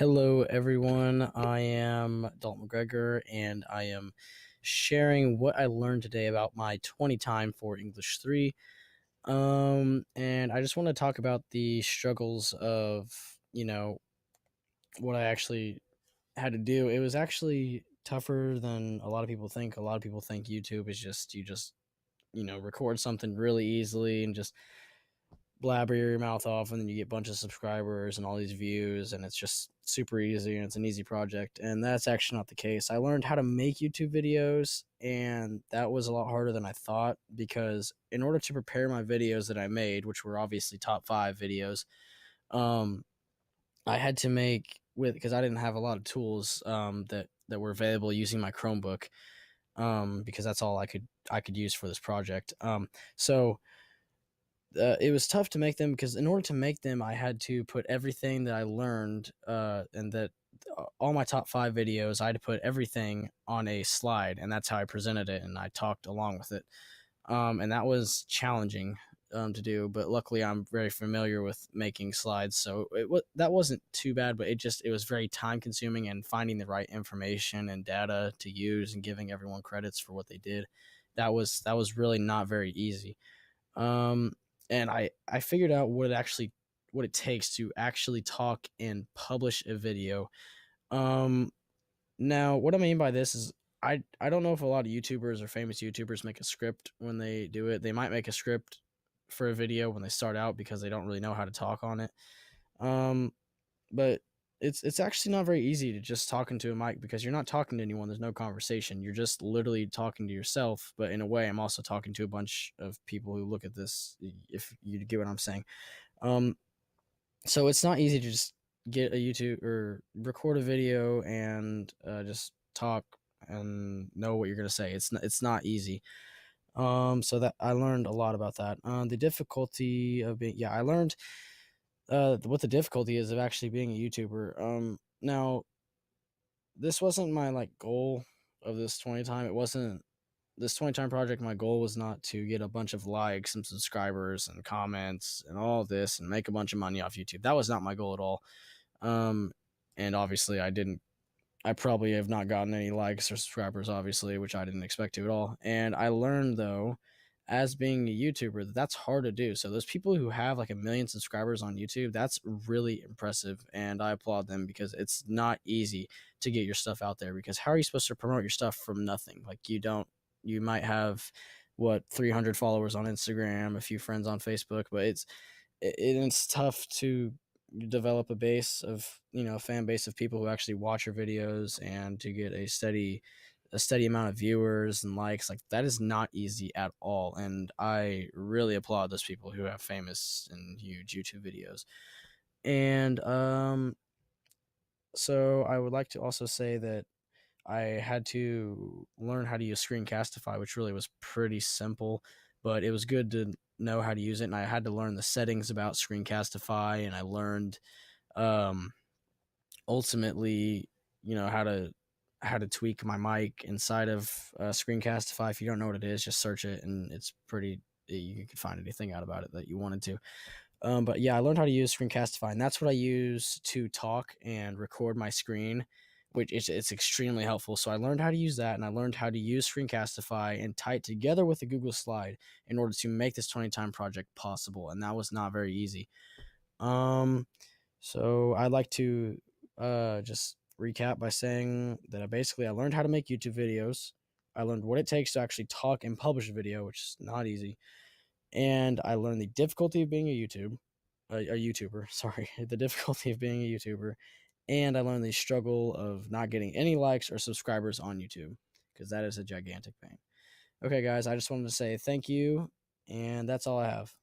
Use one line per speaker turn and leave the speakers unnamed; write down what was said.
Hello, everyone. I am Dalton McGregor, and I am sharing what I learned today about my 20 time for English 3. And I just want to talk about the struggles of, what I actually had to do. It was actually tougher than a lot of people think. A lot of people think YouTube is just, record something really easily and just blabber your mouth off, and then you get a bunch of subscribers and all these views, and it's just super easy and it's an easy project. And that's actually not the case. I learned how to make YouTube videos, and that was a lot harder than I thought, because in order to prepare my videos that I made, which were obviously top 5 videos, um I had to make with because I didn't have a lot of tools that were available using my Chromebook, because that's all I could use for this project. So it was tough to make them, because in order to make them, I had to put everything that I learned, and that all my top 5 videos, I had to put everything on a slide, and that's how I presented it, and I talked along with it. And that was challenging to do, but luckily I'm very familiar with making slides, so that wasn't too bad. But it was very time consuming, and finding the right information and data to use and giving everyone credits for what they did, that was really not very easy. Um, and I figured out what it takes to actually talk and publish a video. Um, Now what I mean by this is, I don't know if a lot of YouTubers or famous YouTubers make a script when they do it. They might make a script for a video when they start out, because they don't really know how to talk on it. Um, but it's actually not very easy to just talk into a mic, because you're not talking to anyone. There's no conversation. You're just literally talking to yourself. But in a way, I'm also talking to a bunch of people who look at this. If you get what I'm saying. Um, so it's not easy to just get a YouTube or record a video and just talk and know what you're gonna say. It's not easy. So that I learned a lot about that. The difficulty of being, yeah, I learned what the difficulty is of actually being a YouTuber. Now this wasn't my like goal of this 20 time. It wasn't this 20 time project. My goal was not to get a bunch of likes and subscribers and comments and all this and make a bunch of money off YouTube. That was not my goal at all. Um, and obviously I didn't. I probably have not gotten any likes or subscribers, obviously, which I didn't expect to at all. And I learned, though, as being a YouTuber, that that's hard to do. So those people who have like 1 million subscribers on YouTube, that's really impressive, and I applaud them, because it's not easy to get your stuff out there. Because how are you supposed to promote your stuff from nothing? Like, you don't. You might have, what, 300 followers on Instagram, a few friends on Facebook, but it's tough to develop a base of, a fan base of people who actually watch your videos, and to get a steady amount of viewers and likes. Like, that is not easy at all, and I really applaud those people who have famous and huge YouTube videos. And so I would like to also say that I had to learn how to use Screencastify, which really was pretty simple, but it was good to know how to use it. And I had to learn the settings about Screencastify, and I learned, um, ultimately, how to tweak my mic inside of Screencastify. If you don't know what it is, just search it, and it's pretty. You can find anything out about it that you wanted to. But yeah, I learned how to use Screencastify, and that's what I use to talk and record my screen, which it's extremely helpful. So I learned how to use that, and I learned how to use Screencastify and tie it together with the Google Slide in order to make this 20 time project possible, and that was not very easy. Um, so I'd like to just recap by saying that I learned how to make YouTube videos. I learned what it takes to actually talk and publish a video, which is not easy, and I learned the difficulty of being a YouTuber. Sorry, the difficulty of being a YouTuber, and I learned the struggle of not getting any likes or subscribers on YouTube, because that is a gigantic pain. Okay, guys, I just wanted to say thank you, and that's all I have.